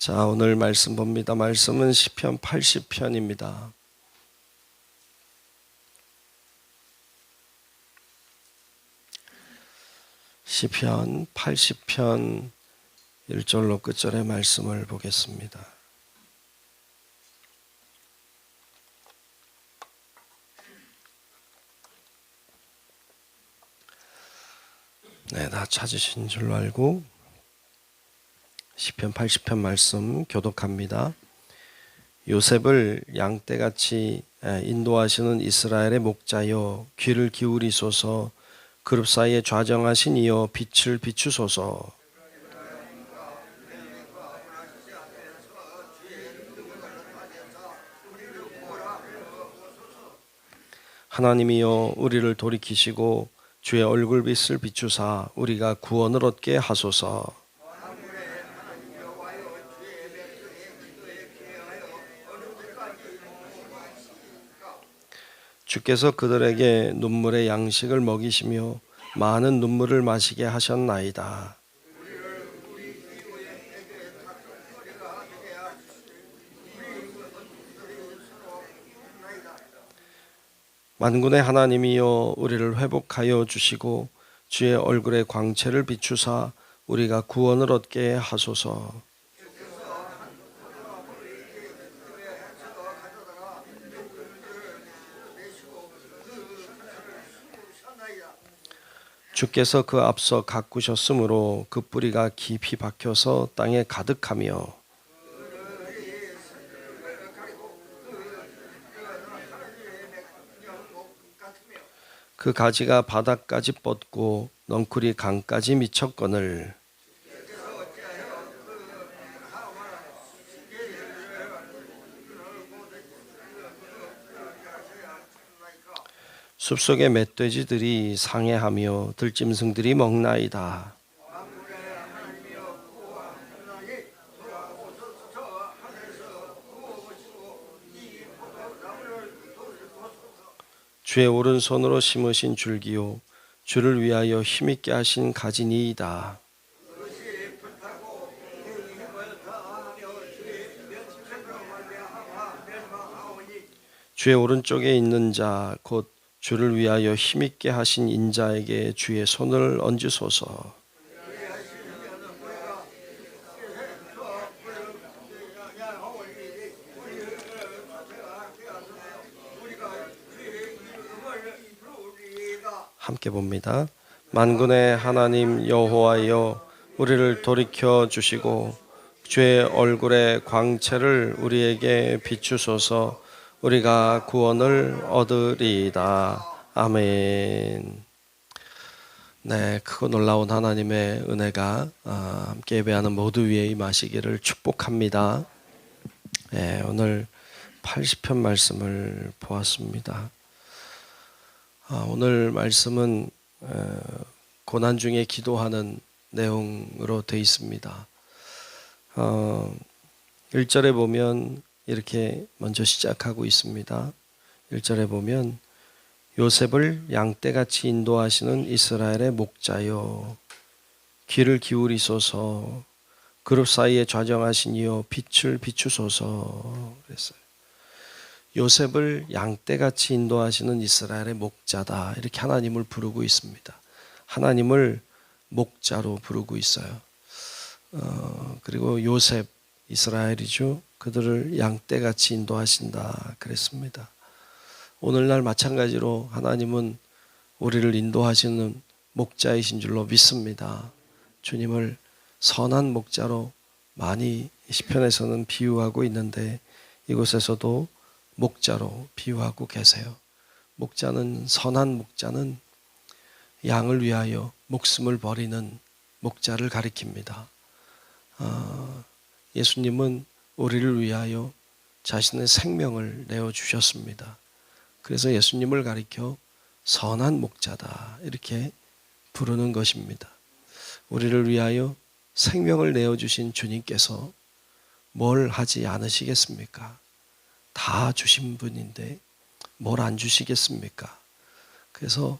자, 오늘 말씀 봅니다. 말씀은 시편 80편입니다. 시편 80편 1절로 끝절의 말씀을 보겠습니다. 네, 다 찾으신 줄로 알고 시편 80편 말씀 교독합니다. 요셉을 양떼같이 인도하시는 이스라엘의 목자여, 귀를 기울이소서. 그룹 사이에 좌정하신 이여, 빛을 비추소서. 하나님이여, 우리를 돌이키시고 주의 얼굴빛을 비추사 우리가 구원을 얻게 하소서. 주께서 그들에게 눈물의 양식을 먹이시며 많은 눈물을 마시게 하셨나이다. 만군의 하나님이여, 우리를 회복하여 주시고 주의 얼굴의 광채를 비추사 우리가 구원을 얻게 하소서. 주께서 그 앞서 가꾸셨으므로 그 뿌리가 깊이 박혀서 땅에 가득하며 그 가지가 바닥까지 뻗고 넝쿨이 강까지 미쳤거늘 숲속의 멧돼지들이 상해하며 들짐승들이 먹나이다. 주의 오른손으로 심으신 줄기요, 주를 위하여 힘있게 하신 가지니이다. 주의 오른쪽에 있는 자, 곧 주를 위하여 힘있게 하신 인자에게 주의 손을 얹으소서. 함께 봅니다. 만군의 하나님 여호와여, 우리를 돌이켜 주시고 주의 얼굴의 광채를 우리에게 비추소서. 우리가 구원을 얻으리이다. 아멘. 네, 크고 놀라운 하나님의 은혜가 함께 예배하는 모두 위에 임하시기를 축복합니다. 네, 오늘 80편 말씀을 보았습니다. 오늘 말씀은 고난 중에 기도하는 내용으로 되어 있습니다. 1절에 보면 이렇게 먼저 시작하고 있습니다. 1절에 보면 요셉을 양떼같이 인도하시는 이스라엘의 목자여, 귀를 기울이소서. 그룹 사이에 좌정하신 이여, 빛을 비추소서. 그랬어요. 요셉을 양떼같이 인도하시는 이스라엘의 목자다, 이렇게 하나님을 부르고 있습니다. 하나님을 목자로 부르고 있어요. 그리고 요셉, 이스라엘이죠. 그들을 양떼같이 인도하신다 그랬습니다. 오늘날 마찬가지로 하나님은 우리를 인도하시는 목자이신 줄로 믿습니다. 주님을 선한 목자로 많이 시편에서는 비유하고 있는데 이곳에서도 목자로 비유하고 계세요. 목자는, 선한 목자는 양을 위하여 목숨을 버리는 목자를 가리킵니다. 예수님은 우리를 위하여 자신의 생명을 내어주셨습니다. 그래서 예수님을 가리켜 선한 목자다, 이렇게 부르는 것입니다. 우리를 위하여 생명을 내어주신 주님께서 뭘 하지 않으시겠습니까? 다 주신 분인데 뭘 안 주시겠습니까? 그래서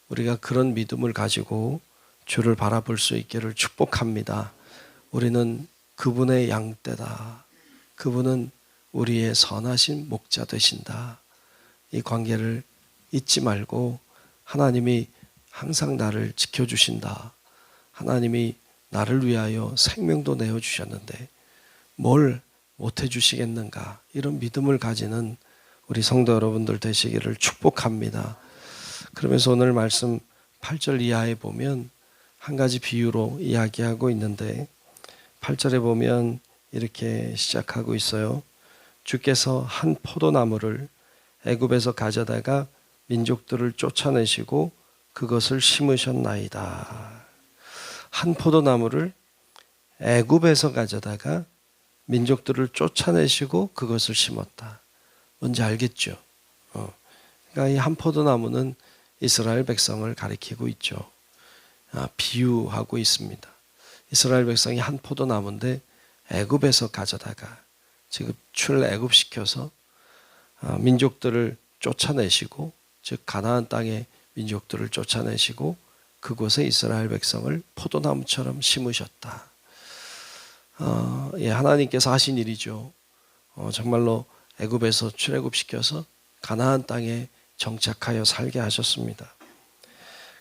우리가 그런 믿음을 가지고 주를 바라볼 수 있기를 축복합니다. 우리는 그분의 양떼다. 그분은 우리의 선하신 목자 되신다. 이 관계를 잊지 말고 하나님이 항상 나를 지켜주신다. 하나님이 나를 위하여 생명도 내어주셨는데 뭘 못해 주시겠는가. 이런 믿음을 가지는 우리 성도 여러분들 되시기를 축복합니다. 그러면서 오늘 말씀 8절 이하에 보면 한 가지 비유로 이야기하고 있는데 8절에 보면 이렇게 시작하고 있어요. 주께서 한 포도나무를 애굽에서 가져다가 민족들을 쫓아내시고 그것을 심으셨나이다. 한 포도나무를 애굽에서 가져다가 민족들을 쫓아내시고 그것을 심었다. 뭔지 알겠죠? 그러니까 이 한 포도나무는 이스라엘 백성을 가리키고 있죠. 비유하고 있습니다. 이스라엘 백성이 한 포도나무인데 애굽에서 가져다가 지금 출애굽시켜서 민족들을 쫓아내시고 즉 가나안 땅의 민족들을 쫓아내시고 그곳에 이스라엘 백성을 포도나무처럼 심으셨다. 하나님께서 하신 일이죠. 정말로 애굽에서 출애굽시켜서 가나안 땅에 정착하여 살게 하셨습니다.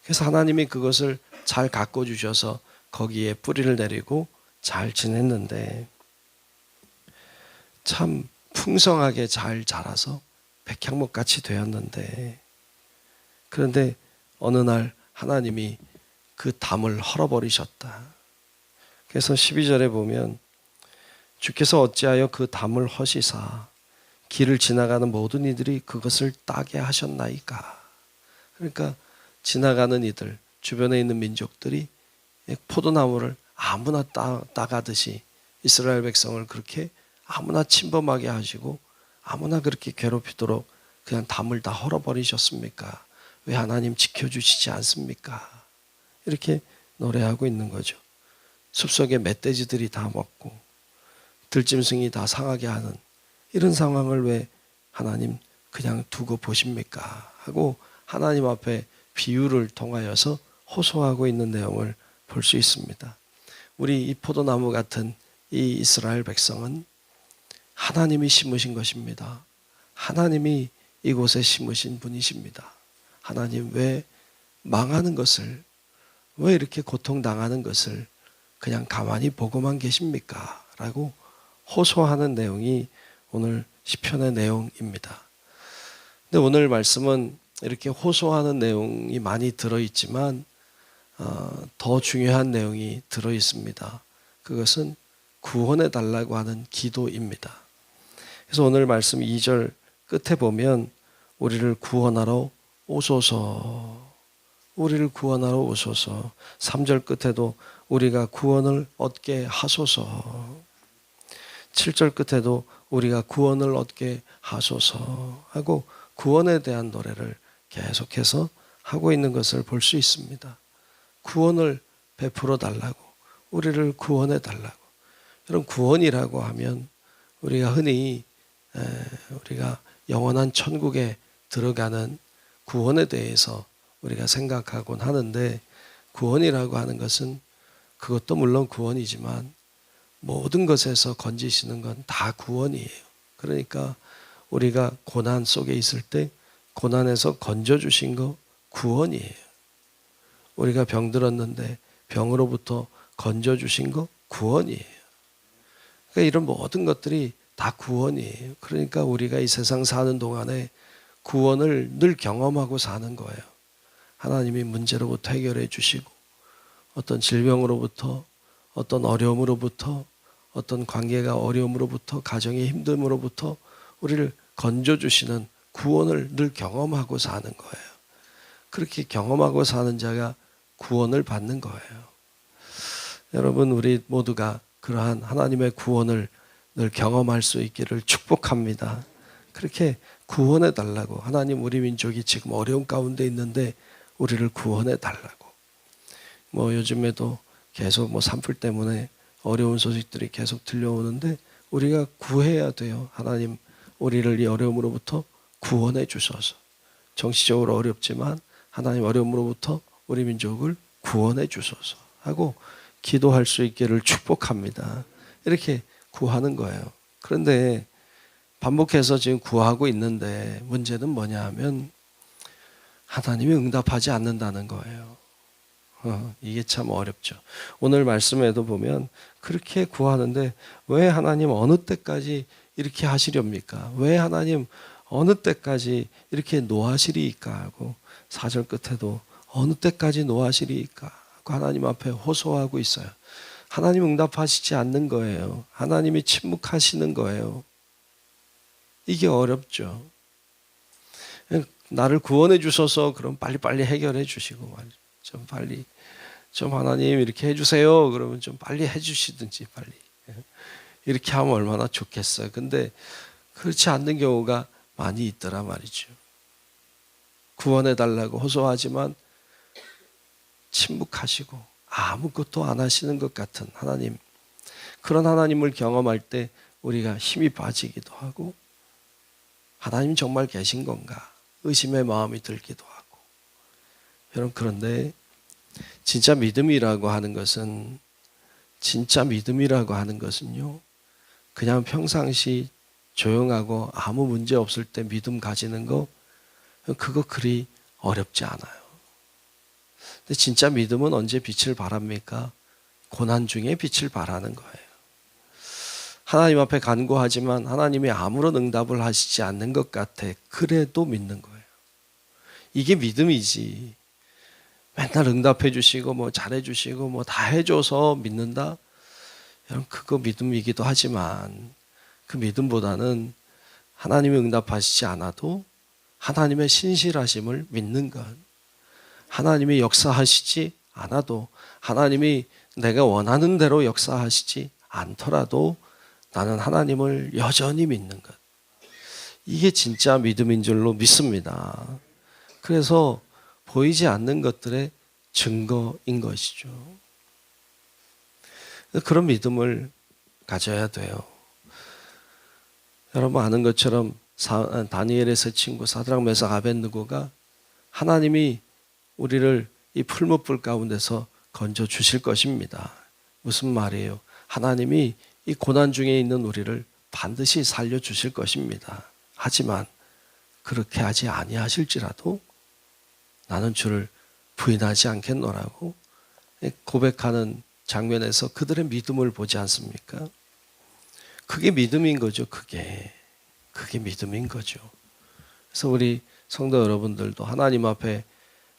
그래서 하나님이 그것을 잘 가꿔주셔서 거기에 뿌리를 내리고 잘 지냈는데 참 풍성하게 잘 자라서 백향목같이 되었는데 그런데 어느 날 하나님이 그 담을 헐어버리셨다. 그래서 12절에 보면 주께서 어찌하여 그 담을 허시사 길을 지나가는 모든 이들이 그것을 따게 하셨나이까. 그러니까 지나가는 이들, 주변에 있는 민족들이 포도나무를 아무나 따가듯이 이스라엘 백성을 그렇게 아무나 침범하게 하시고 아무나 그렇게 괴롭히도록 그냥 담을 다 헐어버리셨습니까? 왜 하나님 지켜주시지 않습니까? 이렇게 노래하고 있는 거죠. 숲속에 멧돼지들이 다 먹고 들짐승이 다 상하게 하는 이런 상황을 왜 하나님 그냥 두고 보십니까? 하고 하나님 앞에 비유를 통하여서 호소하고 있는 내용을 볼 수 있습니다. 우리 이 포도나무 같은 이 이스라엘 백성은 하나님이 심으신 것입니다. 하나님이 이곳에 심으신 분이십니다. 하나님 왜 망하는 것을, 왜 이렇게 고통당하는 것을 그냥 가만히 보고만 계십니까? 라고 호소하는 내용이 오늘 시편의 내용입니다. 근데 오늘 말씀은 이렇게 호소하는 내용이 많이 들어있지만 더 중요한 내용이 들어있습니다. 그것은 구원해 달라고 하는 기도입니다. 그래서 오늘 말씀 2절 끝에 보면 우리를 구원하러 오소서, 우리를 구원하러 오소서. 3절 끝에도 우리가 구원을 얻게 하소서. 7절 끝에도 우리가 구원을 얻게 하소서 하고 구원에 대한 노래를 계속해서 하고 있는 것을 볼 수 있습니다. 구원을 베풀어 달라고, 우리를 구원해 달라고. 이런 구원이라고 하면 우리가 흔히 우리가 영원한 천국에 들어가는 구원에 대해서 우리가 생각하곤 하는데 구원이라고 하는 것은 그것도 물론 구원이지만 모든 것에서 건지시는 건 다 구원이에요. 그러니까 우리가 고난 속에 있을 때 고난에서 건져주신 거 구원이에요. 우리가 병들었는데 병으로부터 건져주신 거 구원이에요. 그러니까 이런 모든 것들이 다 구원이에요. 그러니까 우리가 이 세상 사는 동안에 구원을 늘 경험하고 사는 거예요. 하나님이 문제로부터 해결해 주시고 어떤 질병으로부터 어떤 어려움으로부터 어떤 관계가 어려움으로부터 가정의 힘듦으로부터 우리를 건져주시는 구원을 늘 경험하고 사는 거예요. 그렇게 경험하고 사는 자가 구원을 받는 거예요. 여러분 우리 모두가 그러한 하나님의 구원을 늘 경험할 수 있기를 축복합니다. 그렇게 구원해 달라고. 하나님 우리 민족이 지금 어려운 가운데 있는데 우리를 구원해 달라고. 요즘에도 계속 산불 때문에 어려운 소식들이 계속 들려오는데 우리가 구해야 돼요. 하나님 우리를 이 어려움으로부터 구원해 주셔서. 정치적으로 어렵지만 하나님 어려움으로부터 우리 민족을 구원해 주소서 하고 기도할 수 있기를 축복합니다. 이렇게 구하는 거예요. 그런데 반복해서 지금 구하고 있는데 문제는 뭐냐 하면 하나님이 응답하지 않는다는 거예요. 이게 참 어렵죠. 오늘 말씀에도 보면 그렇게 구하는데 왜 하나님 어느 때까지 이렇게 하시렵니까? 왜 하나님 어느 때까지 이렇게 노하시리이까 하고 4절 끝에도 어느 때까지 노하시리이까 하고 하나님 앞에 호소하고 있어요. 하나님 응답하시지 않는 거예요. 하나님이 침묵하시는 거예요. 이게 어렵죠. 나를 구원해 주셔서 그럼 빨리빨리 해결해 주시고 좀 빨리 좀 하나님 이렇게 해주세요. 그러면 좀 빨리 해주시든지 빨리 이렇게 하면 얼마나 좋겠어요. 근데 그렇지 않는 경우가 많이 있더라 말이죠. 구원해 달라고 호소하지만 침묵하시고 아무것도 안 하시는 것 같은 하나님, 그런 하나님을 경험할 때 우리가 힘이 빠지기도 하고 하나님 정말 계신 건가 의심의 마음이 들기도 하고. 여러분, 그런데 진짜 믿음이라고 하는 것은 그냥 평상시 조용하고 아무 문제 없을 때 믿음 가지는 거, 그거 그리 어렵지 않아요. 근데 진짜 믿음은 언제 빛을 발합니까? 고난 중에 빛을 발하는 거예요. 하나님 앞에 간구하지만 하나님이 아무런 응답을 하시지 않는 것 같아. 그래도 믿는 거예요. 이게 믿음이지. 맨날 응답해 주시고 뭐 잘해 주시고 뭐 다 해줘서 믿는다? 여러분, 그거 믿음이기도 하지만 그 믿음보다는 하나님이 응답하시지 않아도 하나님의 신실하심을 믿는 것. 하나님이 역사하시지 않아도, 하나님이 내가 원하는 대로 역사하시지 않더라도 나는 하나님을 여전히 믿는 것. 이게 진짜 믿음인 줄로 믿습니다. 그래서 보이지 않는 것들의 증거인 것이죠. 그런 믿음을 가져야 돼요. 여러분 아는 것처럼 다니엘의 세 친구 사드락 메삭 아벳느고가 하나님이 우리를 이 풀무불 가운데서 건져 주실 것입니다. 무슨 말이에요? 하나님이 이 고난 중에 있는 우리를 반드시 살려 주실 것입니다. 하지만 그렇게 하지 아니하실지라도 나는 주를 부인하지 않겠노라고 고백하는 장면에서 그들의 믿음을 보지 않습니까? 그게 믿음인 거죠. 그게 믿음인 거죠. 그래서 우리 성도 여러분들도 하나님 앞에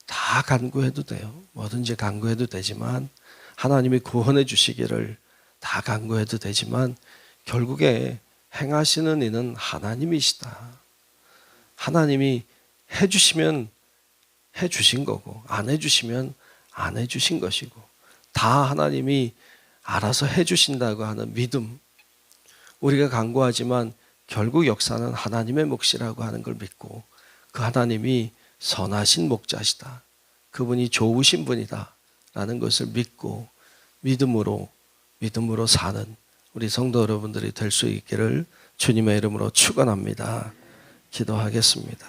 다 간구해도 돼요. 뭐든지 간구해도 되지만, 하나님이 구원해 주시기를 다 간구해도 되지만 결국에 행하시는 이는 하나님이시다. 하나님이 해주시면 해주신 거고 안 해주시면 안 해주신 것이고, 다 하나님이 알아서 해주신다고 하는 믿음. 우리가 간구하지만 결국 역사는 하나님의 몫이라고 하는 걸 믿고, 그 하나님이 선하신 목자시다, 그분이 좋으신 분이다 라는 것을 믿고 믿음으로 사는 우리 성도 여러분들이 될 수 있기를 주님의 이름으로 축원합니다. 기도하겠습니다.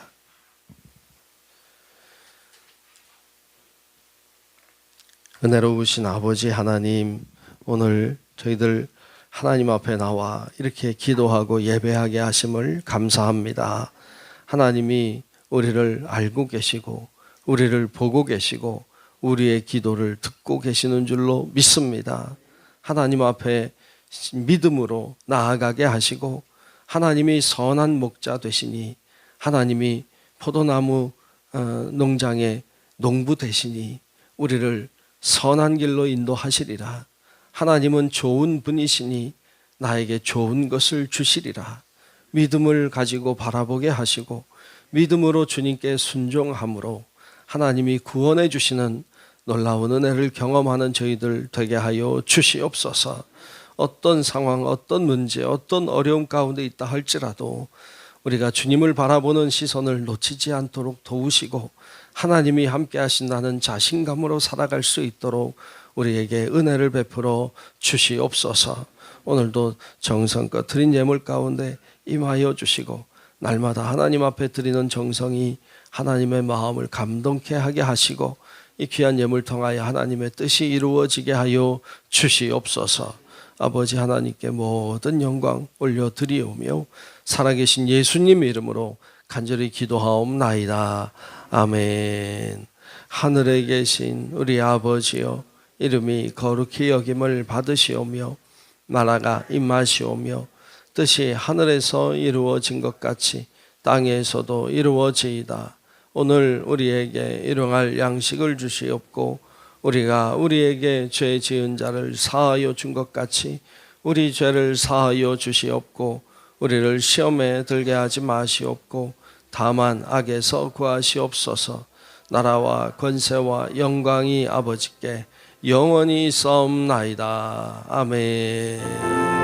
은혜로우신 아버지 하나님, 오늘 저희들 하나님 앞에 나와 이렇게 기도하고 예배하게 하심을 감사합니다. 하나님이 우리를 알고 계시고 우리를 보고 계시고 우리의 기도를 듣고 계시는 줄로 믿습니다. 하나님 앞에 믿음으로 나아가게 하시고, 하나님이 선한 목자 되시니, 하나님이 포도나무 농장의 농부 되시니 우리를 선한 길로 인도하시리라. 하나님은 좋은 분이시니 나에게 좋은 것을 주시리라. 믿음을 가지고 바라보게 하시고 믿음으로 주님께 순종함으로 하나님이 구원해 주시는 놀라운 은혜를 경험하는 저희들 되게 하여 주시옵소서. 어떤 상황, 어떤 문제, 어떤 어려움 가운데 있다 할지라도 우리가 주님을 바라보는 시선을 놓치지 않도록 도우시고, 하나님이 함께 하신다는 자신감으로 살아갈 수 있도록 우리에게 은혜를 베풀어 주시옵소서. 오늘도 정성껏 드린 예물 가운데 임하여 주시고, 날마다 하나님 앞에 드리는 정성이 하나님의 마음을 감동케 하게 하시고, 이 귀한 예물 통하여 하나님의 뜻이 이루어지게 하여 주시옵소서. 아버지 하나님께 모든 영광 올려드리오며 살아계신 예수님 이름으로 간절히 기도하옵나이다. 아멘. 하늘에 계신 우리 아버지여, 이름이 거룩히 여김을 받으시오며 나라가 임하시오며 뜻이 하늘에서 이루어진 것 같이 땅에서도 이루어지이다. 오늘 우리에게 일용할 양식을 주시옵고 우리가 우리에게 죄 지은 자를 사하여 준 것 같이 우리 죄를 사하여 주시옵고 우리를 시험에 들게 하지 마시옵고 다만 악에서 구하시옵소서. 나라와 권세와 영광이 아버지께 영원히 있사옵나이다. 아멘.